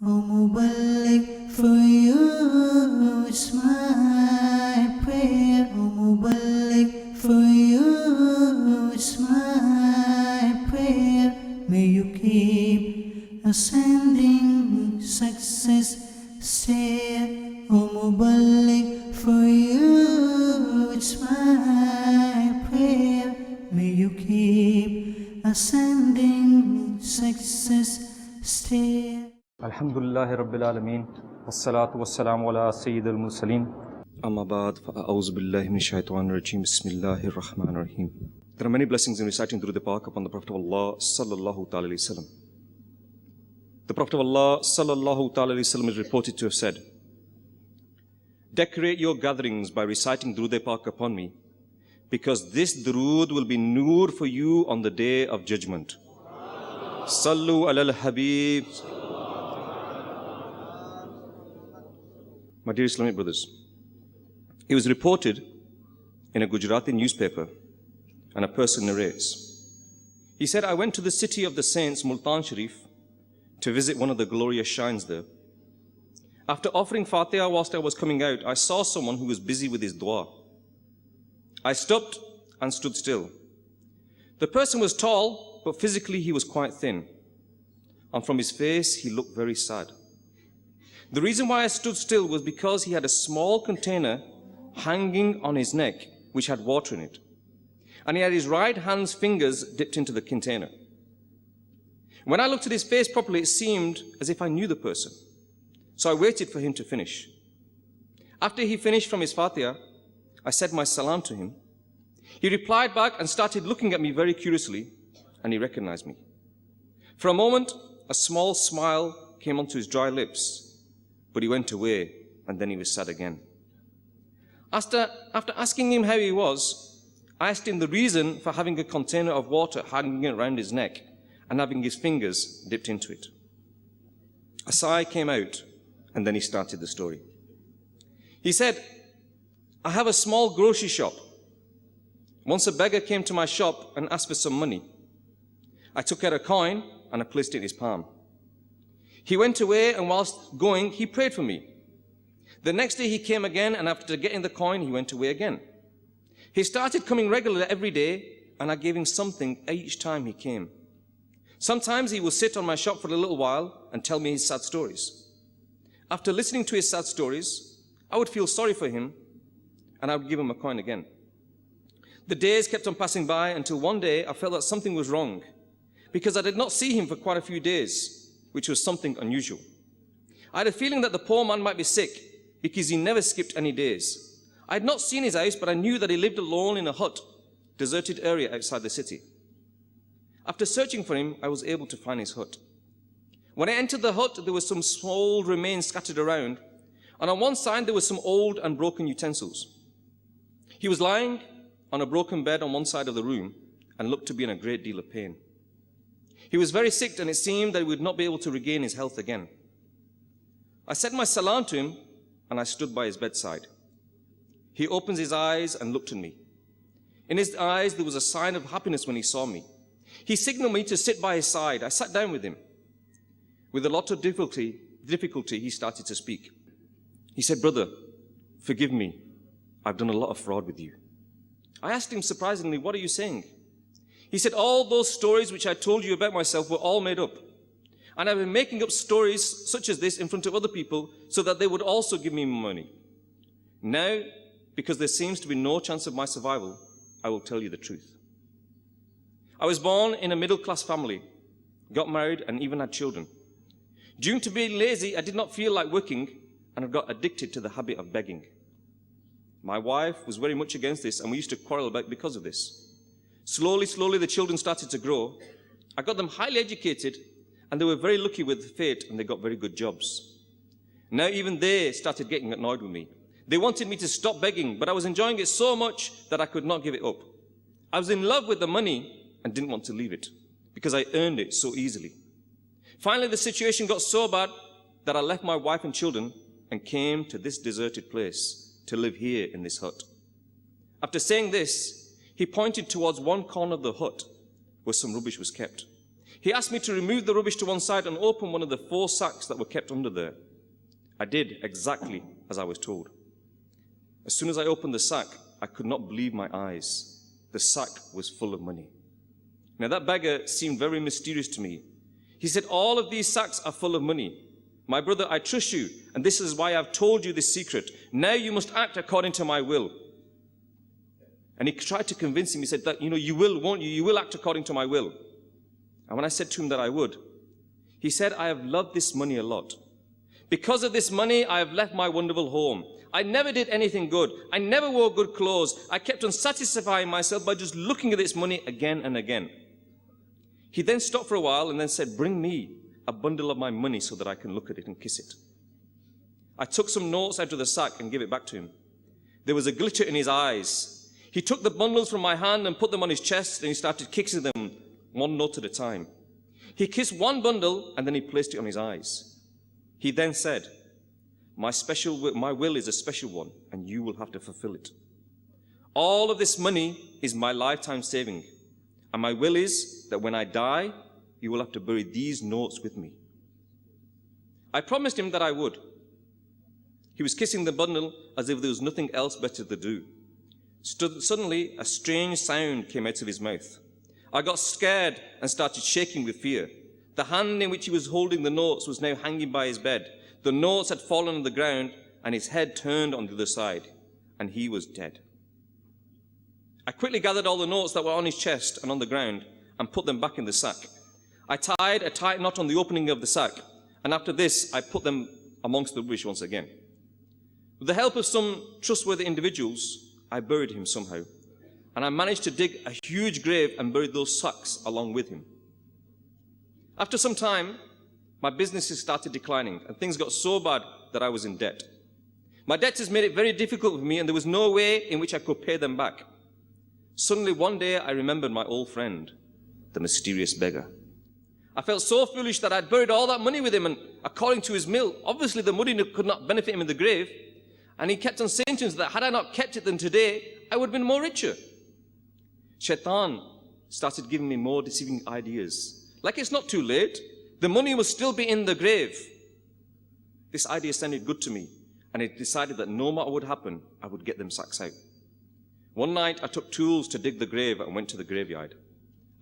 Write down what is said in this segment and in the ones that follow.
O Muballigh, for you it's my prayer. O Muballigh, for you it's my prayer. May you keep ascending success stair. O Muballigh, for you it's my prayer. May you keep ascending success stair. Alhamdulillahi Rabbil Alameen. Wassalatu wassalamu ala Sayyidil Mursaleen. Amma ba'd, fa'a'awzu billahi min shaitanir rajim. Bismillahir Rahmanir Rahim. There are many blessings in reciting through the Park upon the Prophet of Allah sallallahu ta'ala alayhi wasallam. The Prophet of Allah sallallahu ta'ala alayhi wasallam is reported to have said, "Decorate your gatherings by reciting Durood Pak upon me, because this durood will be noor for you on the day of judgment." Sallu ala al-Habib. My dear Islamic brothers, it was reported in a Gujarati newspaper, and a person narrates. He said, "I went to the city of the saints, Multan Sharif, to visit one of the glorious shrines there. After offering Fatiha whilst I was coming out, I saw someone who was busy with his dua. I stopped and stood still. The person was tall, but physically he was quite thin, and from his face he looked very sad. The reason why I stood still was because he had a small container hanging on his neck which had water in it, and he had his right hand's fingers dipped into the container. When I looked at his face properly, it seemed as if I knew the person, so I waited for him to finish. After he finished from his Fatiha, I said my salam to him. He replied back and started looking at me very curiously, and he recognized me. For a moment, a small smile came onto his dry lips, but he went away, and then he was sad again. After asking him how he was, I asked him the reason for having a container of water hanging around his neck and having his fingers dipped into it. A sigh came out, and then he started the story. He said, "I have a small grocery shop. Once a beggar came to my shop and asked for some money. I took out a coin and I placed it in his palm. He went away, and whilst going, he prayed for me. The next day he came again, and after getting the coin, he went away again. He started coming regularly every day, and I gave him something each time he came. Sometimes he would sit on my shop for a little while and tell me his sad stories. After listening to his sad stories, I would feel sorry for him, and I would give him a coin again. The days kept on passing by until one day I felt that something was wrong, because I did not see him for quite a few days, which was something unusual. I had a feeling that the poor man might be sick, because he never skipped any days. I had not seen his house, but I knew that he lived alone in a hut, deserted area outside the city. After searching for him, I was able to find his hut. When I entered the hut, there were some small remains scattered around, and on one side there were some old and broken utensils. He was lying on a broken bed on one side of the room and looked to be in a great deal of pain. He was very sick, and it seemed that he would not be able to regain his health again. I said my salam to him, and I stood by his bedside. He opened his eyes and looked at me. In his eyes there was a sign of happiness when he saw me. He signaled me to sit by his side. I sat down with him. With a lot of difficulty, he started to speak. He said, "Brother, forgive me. I've done a lot of fraud with you." I asked him surprisingly, "What are you saying?" He said, "All those stories which I told you about myself were all made up. And I've been making up stories such as this in front of other people so that they would also give me money. Now, because there seems to be no chance of my survival, I will tell you the truth. I was born in a middle-class family, got married, and even had children. Due to being lazy, I did not feel like working, and I got addicted to the habit of begging. My wife was very much against this, and we used to quarrel because of this. Slowly, the children started to grow. I got them highly educated, and they were very lucky with fate, and they got very good jobs. Now even they started getting annoyed with me. They wanted me to stop begging, but I was enjoying it so much that I could not give it up. I was in love with the money and didn't want to leave it, because I earned it so easily. Finally, the situation got so bad that I left my wife and children and came to this deserted place to live here in this hut." After saying this, he pointed towards one corner of the hut where some rubbish was kept. He asked me to remove the rubbish to one side and open one of the 4 sacks that were kept under there. I did exactly as I was told. As soon as I opened the sack, I could not believe my eyes. The sack was full of money. Now that beggar seemed very mysterious to me. He said, all of these sacks are full of money. My brother, I trust you, and this is why I've told you this secret. Now you must act according to my will. And he tried to convince him. He said that, you will, won't you? You will act according to my will. And when I said to him that I would, he said, I have loved this money a lot. Because of this money, I have left my wonderful home. I never did anything good. I never wore good clothes. I kept on satisfying myself by just looking at this money again and again. He then stopped for a while and then said, bring me a bundle of my money so that I can look at it and kiss it. I took some notes out of the sack and gave it back to him. There was a glitter in his eyes. He took the bundles from my hand and put them on his chest, and he started kissing them one note at a time. He kissed one bundle and then he placed it on his eyes. He then said, my will is a special one, and you will have to fulfill it. All of this money is my lifetime saving, and my will is that when I die, you will have to bury these notes with me. I promised him that I would. He was kissing the bundle as if there was nothing else better to do. Suddenly, a strange sound came out of his mouth. I got scared and started shaking with fear. The hand in which he was holding the notes was now hanging by his bed. The notes had fallen on the ground, and his head turned on the other side, and he was dead. I quickly gathered all the notes that were on his chest and on the ground and put them back in the sack. I tied a tight knot on the opening of the sack, and after this, I put them amongst the rubbish once again. With the help of some trustworthy individuals, I buried him somehow, and I managed to dig a huge grave and buried those sacks along with him. After some time, my businesses started declining, and things got so bad that I was in debt. My debtors made it very difficult for me, and there was no way in which I could pay them back. Suddenly, one day, I remembered my old friend, the mysterious beggar. I felt so foolish that I'd buried all that money with him, and according to his mill, obviously the money could not benefit him in the grave. And he kept on saying to him that had I not kept it then today, I would have been more richer. Shaitan started giving me more deceiving ideas. Like it's not too late. The money will still be in the grave. This idea sounded good to me, and I decided that no matter what happened, I would get them sacks out. One night, I took tools to dig the grave and went to the graveyard.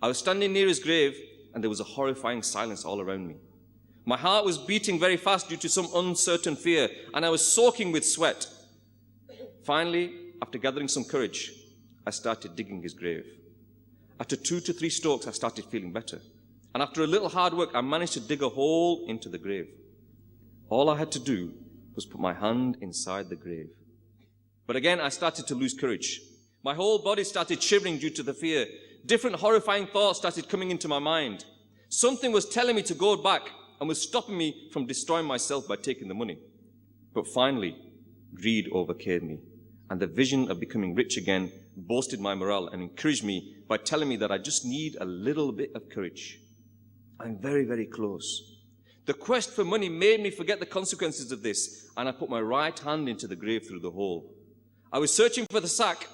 I was standing near his grave, and there was a horrifying silence all around me. My heart was beating very fast due to some uncertain fear, and I was soaking with sweat. Finally, after gathering some courage, I started digging his grave. After 2 to 3 strokes, I started feeling better. And after a little hard work, I managed to dig a hole into the grave. All I had to do was put my hand inside the grave. But again, I started to lose courage. My whole body started shivering due to the fear. Different horrifying thoughts started coming into my mind. Something was telling me to go back and was stopping me from destroying myself by taking the money. But finally, greed overcame me, and the vision of becoming rich again boosted my morale and encouraged me by telling me that I just need a little bit of courage. I'm very, very close. The quest for money made me forget the consequences of this, and I put my right hand into the grave through the hole. I was searching for the sack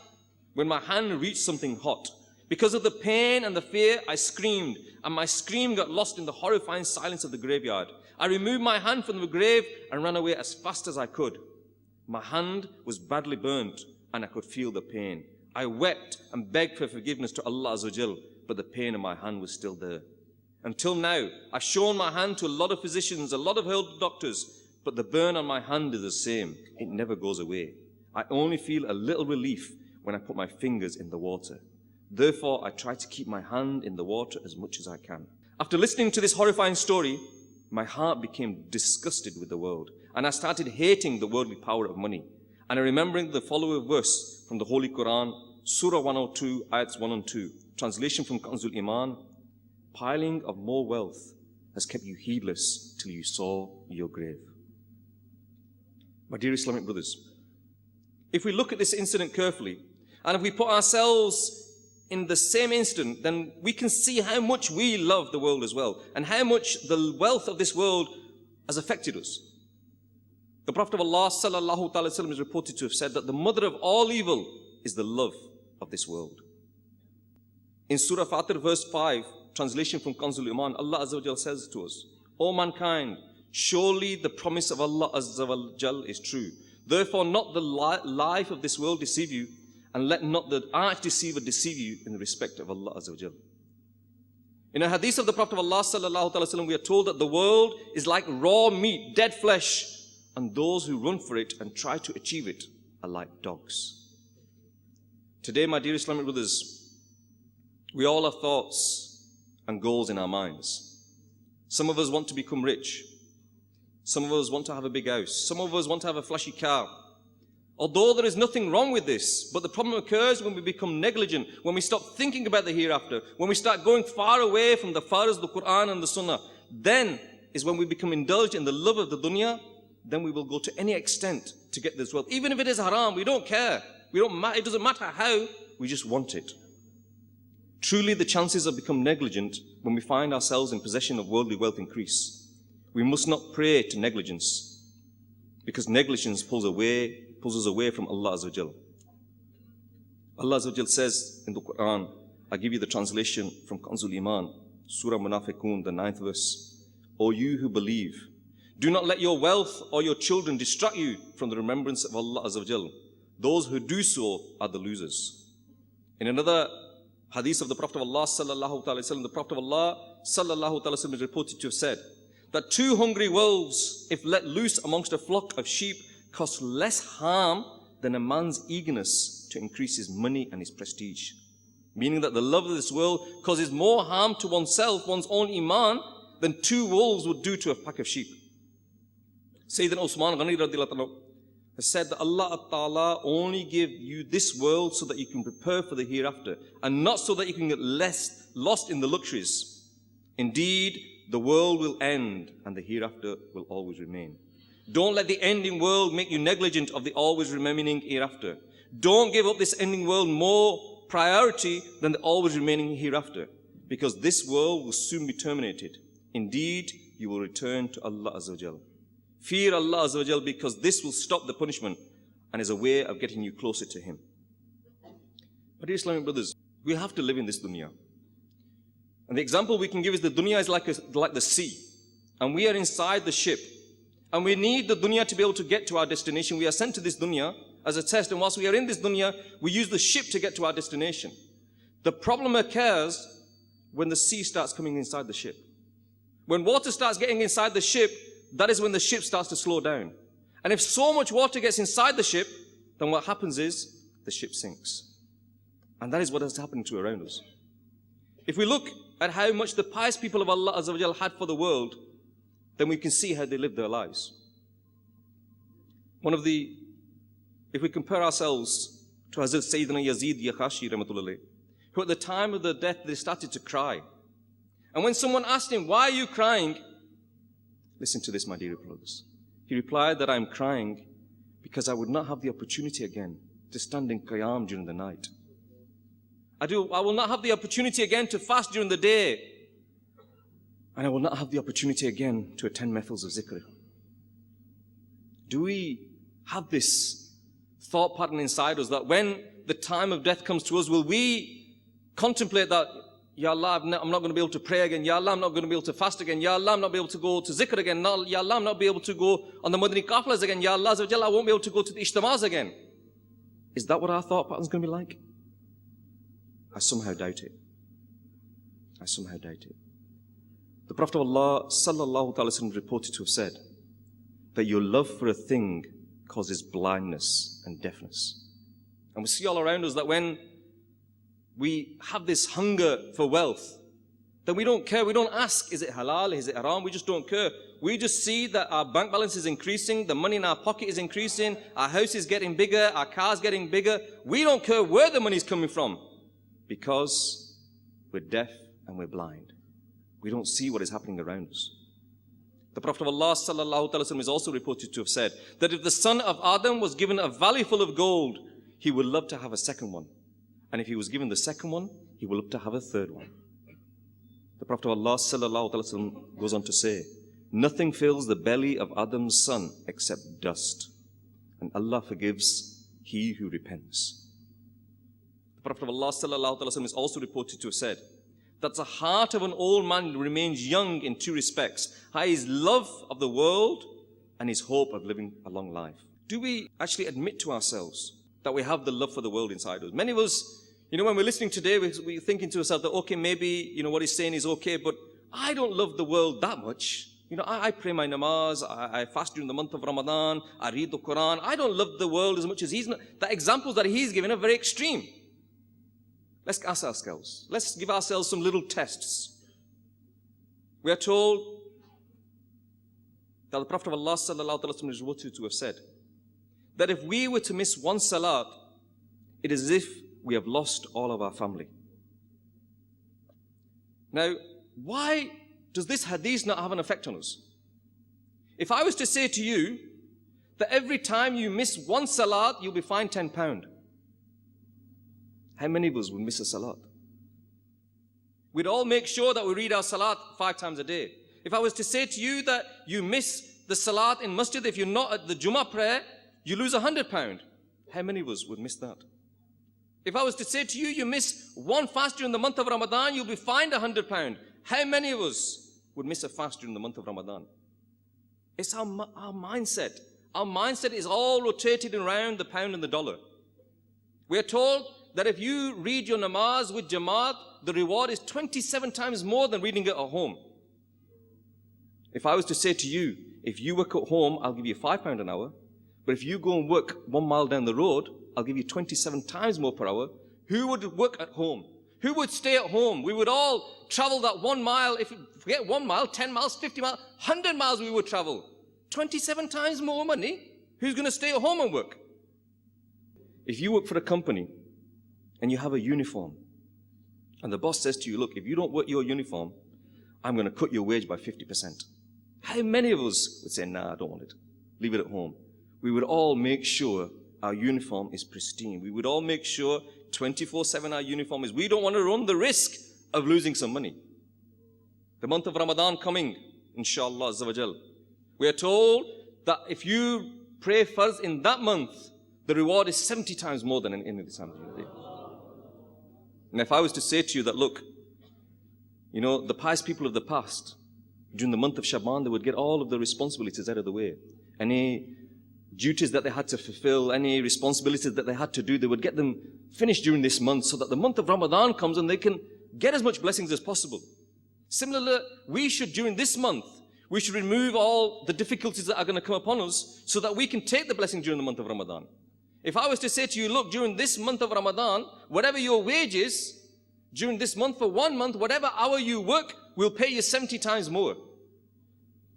when my hand reached something hot. Because of the pain and the fear, I screamed, and my scream got lost in the horrifying silence of the graveyard. I removed my hand from the grave and ran away as fast as I could. My hand was badly burnt, and I could feel the pain. I wept and begged for forgiveness to Allah Azza wa Jal, but the pain in my hand was still there. Until now, I've shown my hand to a lot of physicians, a lot of health doctors, but the burn on my hand is the same. It never goes away. I only feel a little relief when I put my fingers in the water. Therefore, I try to keep my hand in the water as much as I can. After listening to this horrifying story, my heart became disgusted with the world, and I started hating the worldly power of money. And I remembering the following verse from the Holy Quran, Surah 102, Ayats 1 and 2, translation from Kanzul Iman, piling of more wealth has kept you heedless till you saw your grave. My dear Islamic brothers, if we look at this incident carefully, and if we put ourselves in the same instant, then we can see how much we love the world as well, and how much the wealth of this world has affected us. The Prophet of Allah sallallahu ta'ala sallam is reported to have said that the mother of all evil is the love of this world. In Surah Fatir verse 5, translation from Kanzul Iman, Allah Azza wa Jal says to us, O mankind, surely the promise of Allah Azza wa Jal is true. Therefore not the life of this world deceive you, and let not the arch deceiver deceive you in the respect of Allah Azza wa Jal. In a hadith of the Prophet of Allah Sallallahu Alaihi Wasallam, we are told that the world is like raw meat, dead flesh, and those who run for it and try to achieve it are like dogs. Today, my dear Islamic brothers, we all have thoughts and goals in our minds. Some of us want to become rich. Some of us want to have a big house. Some of us want to have a flashy car. Although there is nothing wrong with this, but the problem occurs when we become negligent, when we stop thinking about the hereafter, when we start going far away from the faras, the Quran and the Sunnah. Then is when we become indulged in the love of the dunya. Then we will go to any extent to get this wealth. Even if it is haram, we don't care. It doesn't matter how, we just want it. Truly the chances of becoming negligent when we find ourselves in possession of worldly wealth increase. We must not pray to negligence, because negligence pulls us away from Allah Azza wa Jal. Allah Azza wa Jal says in the Quran, I give you the translation from Kanzul Iman, Surah Munafiqun, the 9th verse. O you who believe, do not let your wealth or your children distract you from the remembrance of Allah Azza wa Jal. Those who do so are the losers. In another hadith of the Prophet of Allah Sallallahu Alaihi Wasallam, the Prophet of Allah Sallallahu Alaihi Wasallam is reported to have said that 2 hungry wolves, if let loose amongst a flock of sheep, cause less harm than a man's eagerness to increase his money and his prestige. Meaning that the love of this world causes more harm to oneself, one's own iman, than 2 wolves would do to a pack of sheep. Sayyidina Usman Ghani radhiyallahu anhu has said that Allah Ta'ala only give you this world so that you can prepare for the hereafter, and not so that you can get less lost in the luxuries. Indeed, the world will end and the hereafter will always remain. Don't let the ending world make you negligent of the always remaining hereafter. Don't give up this ending world more priority than the always remaining hereafter, because this world will soon be terminated. Indeed, you will return to Allah Azza wa Jal. Fear Allah Azza wa Jal, because this will stop the punishment and is a way of getting you closer to Him. But dear Islamic brothers, we have to live in this dunya. And the example we can give is the dunya is like the sea. And we are inside the ship. And we need the dunya to be able to get to our destination. We are sent to this dunya as a test. And whilst we are in this dunya, we use the ship to get to our destination. The problem occurs when the sea starts coming inside the ship. When water starts getting inside the ship, that is when the ship starts to slow down. And if so much water gets inside the ship, then what happens is the ship sinks. And that is what has happened to around us. If we look at how much the pious people of Allah Azza wa Jal had for the world, then we can see how they lived their lives. If we compare ourselves to Hazrat Sayyidina Yazid Yakhashi Rahmatullah, who at the time of the death, they started to cry. And when someone asked him, why are you crying? Listen to this, my dear brothers. He replied that I'm crying because I would not have the opportunity again to stand in qiyam during the night. I will not have the opportunity again to fast during the day. And I will not have the opportunity again to attend mehfils of zikr. Do we have this thought pattern inside us that when the time of death comes to us, will we contemplate that, Ya Allah, I'm not going to be able to pray again. Ya Allah, I'm not going to be able to fast again. Ya Allah, I'm not be able to go to zikr again. Ya Allah, I'm not be able to go on the Madani kafilas again. Ya Allah, I won't be able to go to the ijtima'as again. Is that what our thought pattern is going to be like? I somehow doubt it. I somehow doubt it. The Prophet of Allah Sallallahu Alaihi Wasallam reported to have said that your love for a thing causes blindness and deafness. And we see all around us that when we have this hunger for wealth, then we don't care. We don't ask, is it halal, is it haram? We just don't care. We just see that our bank balance is increasing, the money in our pocket is increasing, our house is getting bigger, our car's getting bigger. We don't care where the money is coming from, because we're deaf and we're blind. We don't see what is happening around us. The Prophet of Allah Sallallahu Alaihi Wasallam is also reported to have said that if the son of Adam was given a valley full of gold, he would love to have a second one. And if he was given the second one, he would love to have a third one. The Prophet of Allah Sallallahu Alaihi Wasallam goes on to say, nothing fills the belly of Adam's son except dust, and Allah forgives he who repents. The Prophet of Allah Sallallahu Alaihi Wasallam is also reported to have said that the heart of an old man remains young in two respects: his love of the world and his hope of living a long life. Do we actually admit to ourselves that we have the love for the world inside us? Many of us, when we're listening today, we're thinking to ourselves that, okay, maybe, what he's saying is okay, but I don't love the world that much. I pray my namaz, I fast during the month of Ramadan, I read the Quran. I don't love the world as much as he's not. The examples that he's given are very extreme. Let's ask ourselves. Let's give ourselves some little tests. We are told that the Prophet of Allah sallallahu alaihi wasallam is reported to have said that if we were to miss one salat, it is as if we have lost all of our family. Now, why does this hadith not have an effect on us? If I was to say to you that every time you miss one salat, you'll be fined £10, how many of us would miss a salat? We'd all make sure that we read our salat 5 times a day. If I was to say to you that you miss the salat in masjid, if you're not at the Jummah prayer, you lose £100. How many of us would miss that? If I was to say to you, you miss one fast during the month of Ramadan, you'll be fined £100. How many of us would miss a fast during the month of Ramadan? It's our mindset. Our mindset is all rotated around the pound and the dollar. We are told that if you read your namaz with Jamaat, the reward is 27 times more than reading it at home. If I was to say to you, if you work at home, I'll give you £5 an hour. But if you go and work 1 mile down the road, I'll give you 27 times more per hour. Who would work at home? Who would stay at home? We would all travel that 1 mile. If you forget 1 mile, 10 miles, 50 miles, 100 miles we would travel. 27 times more money. Who's going to stay at home and work? If you work for a company and you have a uniform, and the boss says to you, look, if you don't work your uniform, I'm going to cut your wage by 50%. How many of us would say, nah, I don't want it. Leave it at home. We would all make sure our uniform is pristine. We would all make sure 24/7 our uniform is. We don't want to run the risk of losing some money. The month of Ramadan coming, inshallah, azza wa jal. We are told that if you pray farz in that month, the reward is 70 times more than in any other time of the day. And if I was to say to you that, look, the pious people of the past, during the month of Shaban, they would get all of the responsibilities out of the way. Any duties that they had to fulfill, any responsibilities that they had to do, they would get them finished during this month so that the month of Ramadan comes and they can get as much blessings as possible. Similarly, we should, during this month, we should remove all the difficulties that are going to come upon us so that we can take the blessing during the month of Ramadan. If I was to say to you, look, during this month of Ramadan, whatever your wage is, during this month for 1 month, whatever hour you work, we'll pay you 70 times more.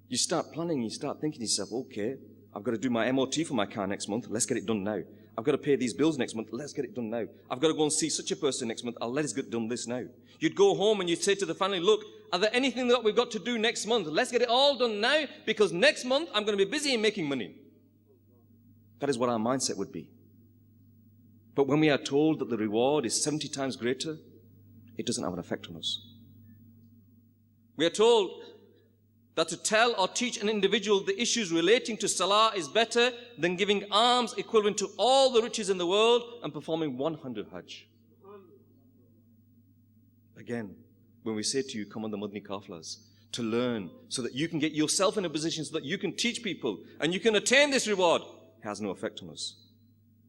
You start planning, you start thinking to yourself, okay, I've got to do my MOT for my car next month, let's get it done now. I've got to pay these bills next month, let's get it done now. I've got to go and see such a person next month, let's get done this now. You'd go home and you'd say to the family, look, are there anything that we've got to do next month? Let's get it all done now, because next month I'm going to be busy in making money. That is what our mindset would be. But when we are told that the reward is 70 times greater, it doesn't have an effect on us. We are told that to tell or teach an individual the issues relating to salah is better than giving alms equivalent to all the riches in the world and performing 100 hajj. Again, when we say to you, come on the Madani Qaflas to learn so that you can get yourself in a position so that you can teach people and you can attain this reward, it has no effect on us.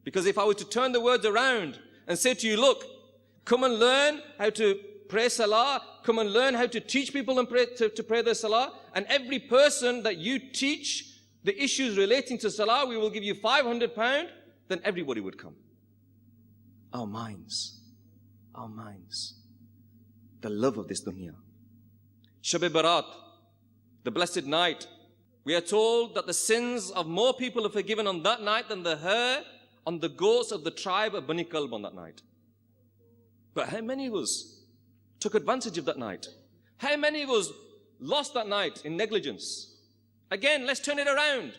Because if I were to turn the words around and say to you, look, come and learn how to pray salah, come and learn how to teach people and to pray their salah, and every person that you teach the issues relating to salah, we will give you £500, then everybody would come. Our minds, the love of this dunya. Shab-e Barat, the blessed night, we are told that the sins of more people are forgiven on that night than the hair on the goats of the tribe of Bani Kalb on that night. But how many of us took advantage of that night? How many of us lost that night in negligence? Again, let's turn it around.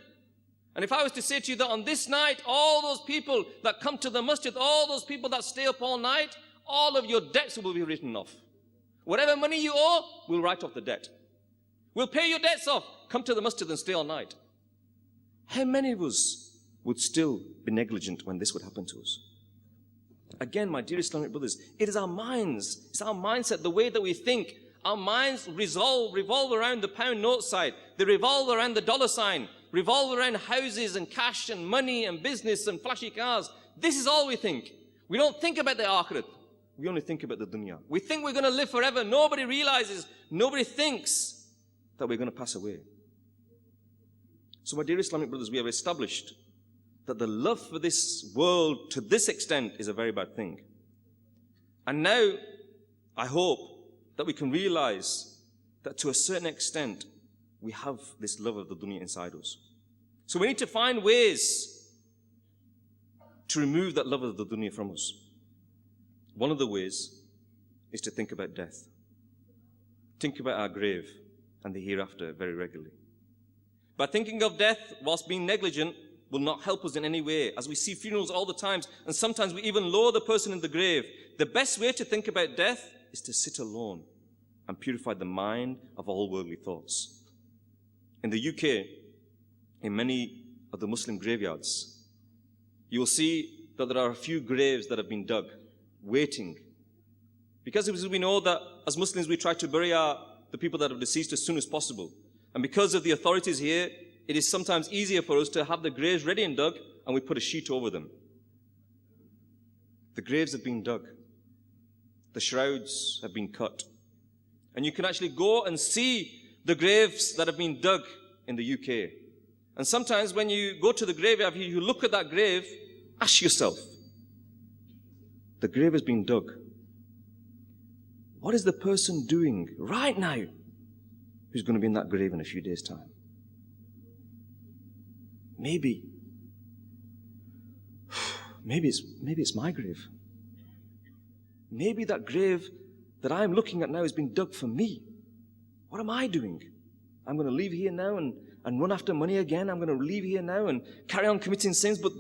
And if I was to say to you that on this night, all those people that come to the masjid, all those people that stay up all night, all of your debts will be written off. Whatever money you owe, we'll write off the debt. We'll pay your debts off. Come to the masjid and stay all night. How many of us would still be negligent when this would happen to us? Again, my dear Islamic brothers, it is our minds, it's our mindset, the way that we think. Our minds revolve around the pound note side. They revolve around the dollar sign, revolve around houses and cash and money and business and flashy cars. This is all we think. We don't think about the akhirat. We only think about the dunya. We think we're going to live forever. Nobody realizes, nobody thinks that we're going to pass away. So my dear Islamic brothers, we have established that the love for this world to this extent is a very bad thing. And now, I hope that we can realize that to a certain extent, we have this love of the dunya inside us. So we need to find ways to remove that love of the dunya from us. One of the ways is to think about death. Think about our grave and the hereafter very regularly. But thinking of death whilst being negligent will not help us in any way, as we see funerals all the time, and sometimes we even lower the person in the grave. The best way to think about death is to sit alone and purify the mind of all worldly thoughts. In the UK, in many of the Muslim graveyards, you will see that there are a few graves that have been dug, waiting. Because as we know that as Muslims we try to bury the people that have deceased as soon as possible. And because of the authorities here, it is sometimes easier for us to have the graves ready and dug, and we put a sheet over them. The graves have been dug. The shrouds have been cut. And you can actually go and see the graves that have been dug in the UK. And sometimes when you go to the graveyard, you look at that grave, ask yourself, the grave has been dug. What is the person doing right now who's going to be in that grave in a few days' time? Maybe it's my grave. Maybe that grave that I'm looking at now has been dug for me. What am I doing? I'm going to leave here now and run after money again. I'm going to leave here now and carry on committing sins, but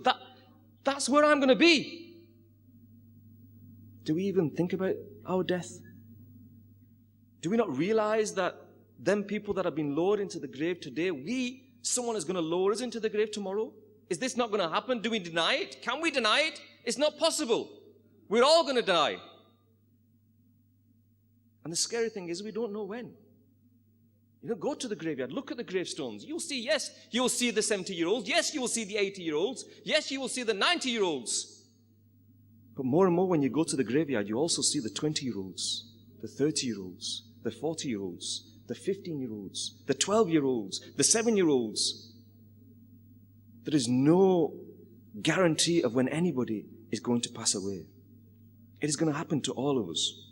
that's where I'm going to be. Do we even think about our death? Do we not realize that them people that have been lowered into the grave today, someone is going to lower us into the grave tomorrow? Is this not going to happen? Do we deny it? Can we deny it? It's not possible. We're all going to die. And the scary thing is we don't know when. Go to the graveyard, look at the gravestones. You'll see, yes, you'll see the 70-year-olds. Yes, you will see the 80-year-olds. Yes, you will see the 90-year-olds. But more and more when you go to the graveyard, you also see the 20-year-olds, the 30-year-olds, the 40-year-olds, the 15-year-olds, the 12-year-olds, the 7-year-olds. There is no guarantee of when anybody is going to pass away. It is going to happen to all of us.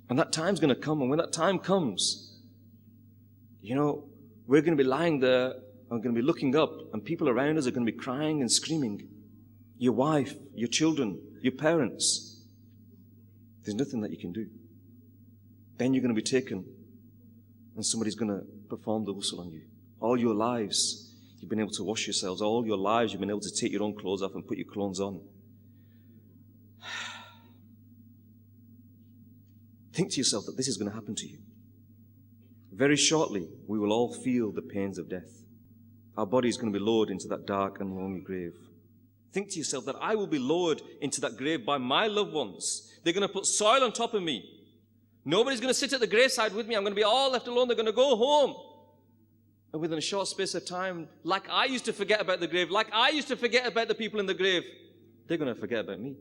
And that time's going to come, and when that time comes, we're going to be lying there, and we're going to be looking up, and people around us are going to be crying and screaming. Your wife, your children, your parents. There's nothing that you can do. Then you're going to be taken, and somebody's going to perform the ghusl on you. All your lives, you've been able to wash yourselves. All your lives, you've been able to take your own clothes off and put your clothes on. Think to yourself that this is going to happen to you. Very shortly, we will all feel the pains of death. Our body is going to be lowered into that dark and lonely grave. Think to yourself that I will be lowered into that grave by my loved ones. They're going to put soil on top of me. Nobody's going to sit at the graveside with me. I'm going to be all left alone. They're going to go home. And within a short space of time, like I used to forget about the grave, like I used to forget about the people in the grave, they're going to forget about me.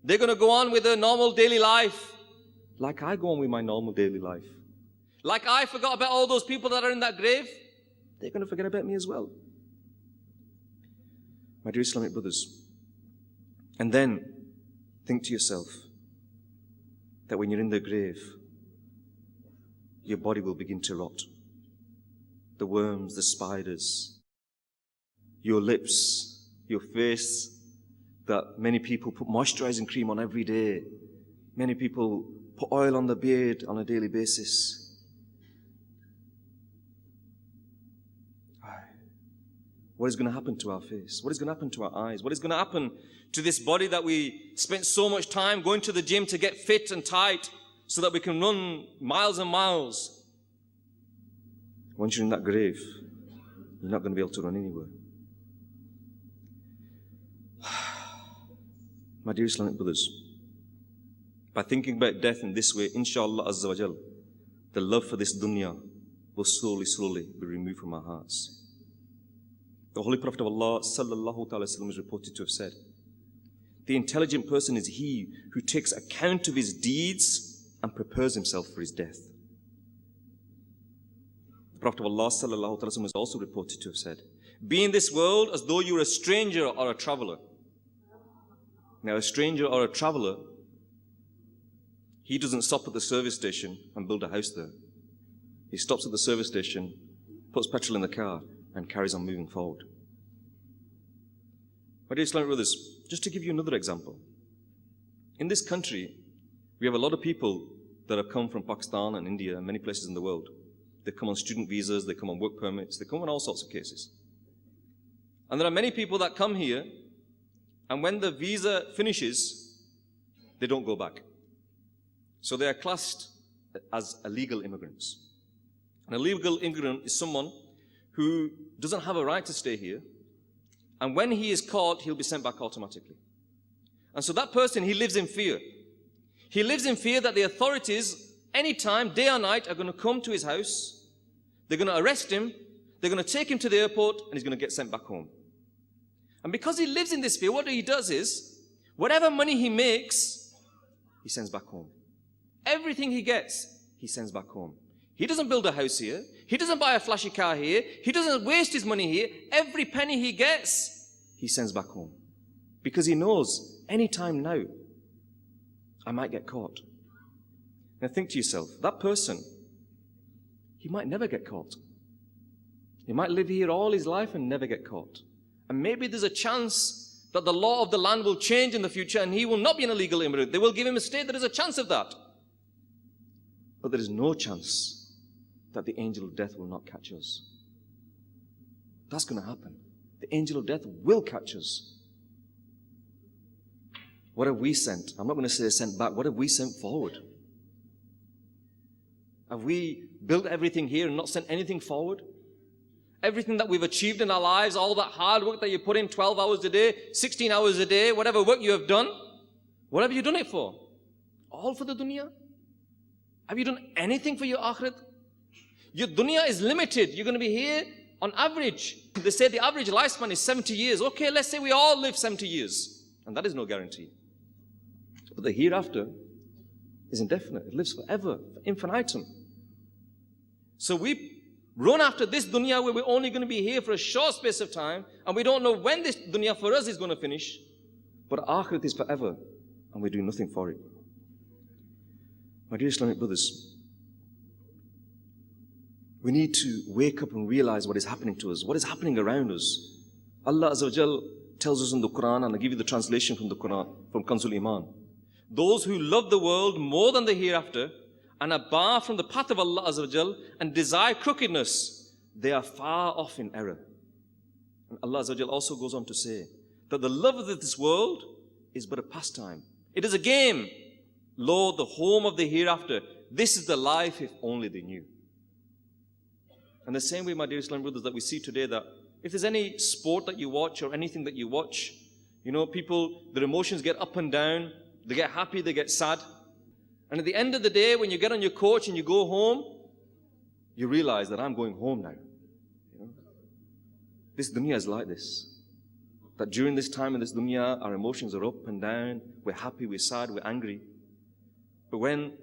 They're going to go on with their normal daily life, like I go on with my normal daily life. Like I forgot about all those people that are in that grave, they're going to forget about me as well. My dear Islamic brothers, and then think to yourself that when you're in the grave, your body will begin to rot. The worms, the spiders, your lips, your face, that many people put moisturizing cream on every day. Many people put oil on the beard on a daily basis. What is going to happen to our face? What is going to happen to our eyes? What is going to happen to this body that we spent so much time going to the gym to get fit and tight so that we can run miles and miles? Once you're in that grave, you're not going to be able to run anywhere. My dear Islamic brothers, by thinking about death in this way, inshallah azza wa jal, the love for this dunya will slowly be removed from our hearts. The Holy Prophet of Allah sallallahu ta'ala sallam is reported to have said, the intelligent person is he who takes account of his deeds and prepares himself for his death. The Prophet of Allah sallallahu ta'ala sallam is also reported to have said, be in this world as though you were a stranger or a traveler. Now a stranger or a traveler, he doesn't stop at the service station and build a house there. He stops at the service station, puts petrol in the car, and carries on moving forward. My dear Islamic brothers, just to give you another example. In this country, we have a lot of people that have come from Pakistan and India and many places in the world. They come on student visas, they come on work permits, they come on all sorts of cases. And there are many people that come here, and when the visa finishes, they don't go back. So they are classed as illegal immigrants. An illegal immigrant is someone who doesn't have a right to stay here, and when he is caught, he'll be sent back automatically. And so that person, he lives in fear. He lives in fear that the authorities, anytime, day or night, are going to come to his house, they're going to arrest him, they're going to take him to the airport, and he's going to get sent back home. And because he lives in this fear, what he does is, whatever money he makes, he sends back home. Everything he gets, he sends back home. He doesn't build a house here. He doesn't buy a flashy car here. He doesn't waste his money here. Every penny he gets, he sends back home. Because he knows, any time now, I might get caught. Now think to yourself, that person, he might never get caught. He might live here all his life and never get caught. And maybe there's a chance that the law of the land will change in the future and he will not be an illegal immigrant. They will give him a stay. There is a chance of that. But there is no chance that the angel of death will not catch us. That's going to happen. The angel of death will catch us. What have we sent? I'm not going to say sent back. What have we sent forward? Have we built everything here and not sent anything forward? Everything that we've achieved in our lives, all that hard work that you put in 12 hours a day, 16 hours a day, whatever work you have done, what have you done it for? All for the dunya? Have you done anything for your akhirat? Your dunya is limited. You're going to be here on average. They say the average lifespan is 70 years. Okay, let's say we all live 70 years. And that is no guarantee. But the hereafter is indefinite. It lives forever, for infinitum. So we run after this dunya where we're only going to be here for a short space of time, and we don't know when this dunya for us is going to finish. But akhirat is forever, and we do nothing for it. My dear Islamic brothers, we need to wake up and realize what is happening to us, what is happening around us. Allah Azza wa Jal tells us in the Quran, and I'll give you the translation from the Quran, from Kanzul Iman. Those who love the world more than the hereafter and are barred from the path of Allah Azza wa Jal and desire crookedness, they are far off in error. And Allah Azza wa Jal also goes on to say that the love of this world is but a pastime. It is a game. Lord, the home of the hereafter. This is the life if only they knew. And the same way, my dear Islamic brothers, that we see today that if there's any sport that you watch or anything that you watch, you know, people, their emotions get up and down. They get happy, they get sad. And at the end of the day, when you get on your coach and you go home, you realize that I'm going home now. You know? This dunya is like this. That during this time in this dunya, our emotions are up and down. We're happy, we're sad, we're angry. But when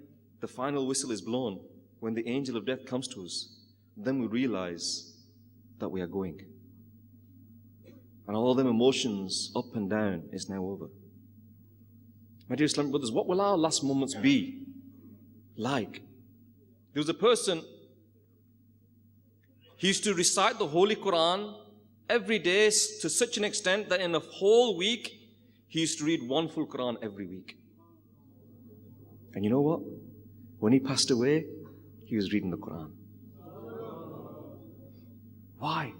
the final whistle is blown, when the angel of death comes to us, then we realize that we are going. And all them emotions up and down is now over. My dear Islamic brothers, what will our last moments be like? There was a person, he used to recite the Holy Quran every day to such an extent that in a whole week, he used to read one full Quran every week. And you know what? When he passed away, he was reading the Quran. Why?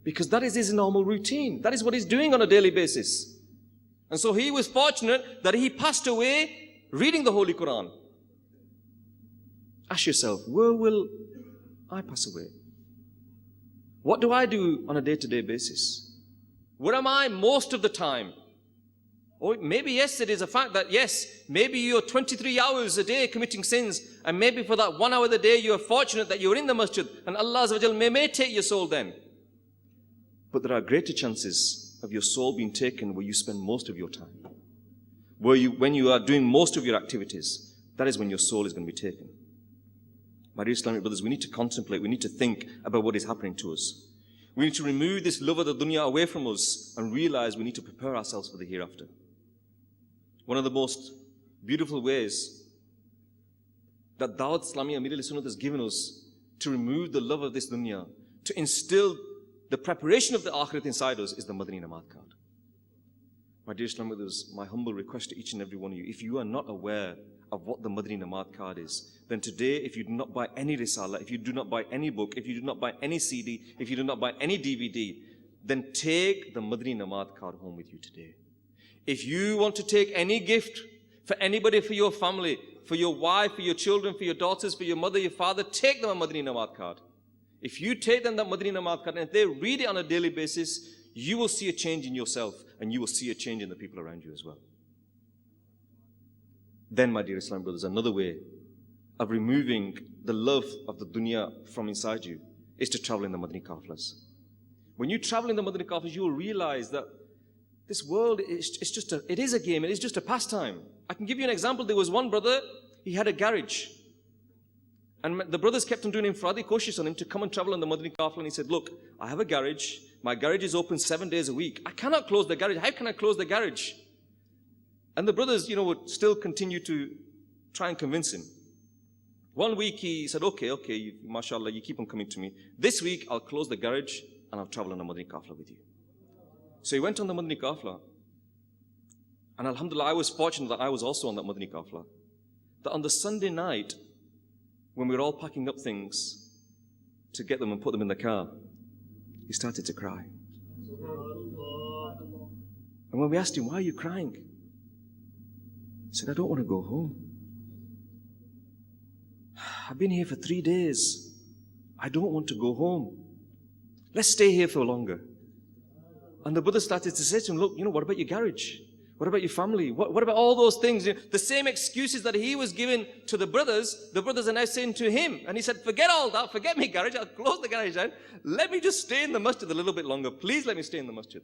Because that is his normal routine. That is what he's doing on a daily basis. And so he was fortunate that he passed away reading the Holy Quran. Ask yourself, where will I pass away? What do I do on a day-to-day basis? Where am I most of the time? Or maybe, yes, it is a fact that, yes, maybe you're 23 hours a day committing sins, and maybe for that 1 hour of the day you're fortunate that you're in the masjid, and Allah Azza wa Jal may take your soul then. But there are greater chances of your soul being taken where you spend most of your time. When you are doing most of your activities, that is when your soul is going to be taken. My dear Islamic brothers, we need to contemplate, we need to think about what is happening to us. We need to remove this love of the dunya away from us and realize we need to prepare ourselves for the hereafter. One of the most beautiful ways that DawateIslami and Middle Sunnah has given us to remove the love of this dunya, to instill the preparation of the akhirat inside us, is the Madani Namaz card. My dear Islamic brothers, my humble request to each and every one of you, if you are not aware of what the Madani Namaz card is, then today, if you do not buy any risala, if you do not buy any book, if you do not buy any CD, if you do not buy any DVD, then take the Madani Namaz card home with you today. If you want to take any gift for anybody, for your family, for your wife, for your children, for your daughters, for your mother, your father, take them a Madani Namaz card. If you take them that Madani Namaz card, and if they read it on a daily basis, you will see a change in yourself, and you will see a change in the people around you as well. Then, my dear Islamic brothers, another way of removing the love of the dunya from inside you is to travel in the Madani Qaflas. When you travel in the Madani Qaflas, you will realize that this world it is a game, it is just a pastime. I can give you an example. There was one brother, he had a garage. And the brothers kept on doing infradi koshish on him to come and travel on the Madani Qafla. And he said, look, I have a garage. My garage is open 7 days a week. I cannot close the garage. How can I close the garage? And the brothers, would still continue to try and convince him. One week he said, okay, mashallah, you keep on coming to me. This week I'll close the garage and I'll travel on the Madani Qafla with you. So he went on the Madani Qafla. And alhamdulillah, I was fortunate that I was also on that Madani Qafla. That on the Sunday night, when we were all packing up things to get them and put them in the car, he started to cry. And when we asked him, why are you crying? He said, I don't want to go home. I've been here for 3 days. I don't want to go home. Let's stay here for longer. And the Buddha started to say to him, look, what about your garage? What about your family? What about all those things? The same excuses that he was giving to the brothers are now saying to him. And he said, forget all that, forget me garage, I'll close the garage down. Let me just stay in the masjid a little bit longer. Please let me stay in the masjid.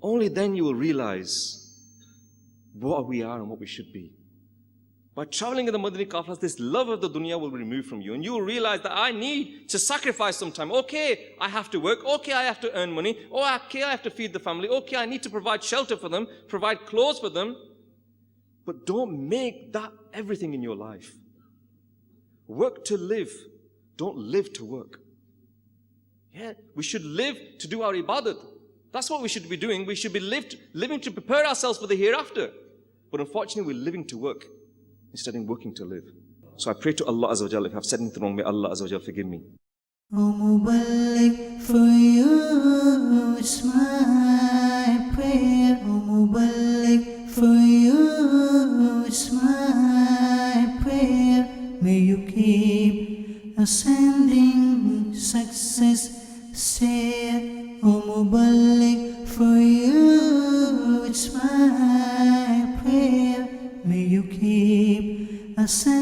Only then you will realize what we are and what we should be. By traveling in the Madani Qaflas, this love of the dunya will be removed from you. And you will realize that I need to sacrifice some time. Okay, I have to work. Okay, I have to earn money. Okay, I have to feed the family. Okay, I need to provide shelter for them, provide clothes for them. But don't make that everything in your life. Work to live. Don't live to work. Yeah, we should live to do our ibadat. That's what we should be doing. We should be living to prepare ourselves for the hereafter. But unfortunately, we're living to work instead of working to live. So I pray to Allah Azza wa Jalla, if I've said anything wrong, may Allah Azza wa Jalla forgive me. O Muballigh, for you it's my prayer. O Muballigh, for you it's my prayer. May you keep ascending success stair. O Muballigh, for you it's my prayer. May you keep ascending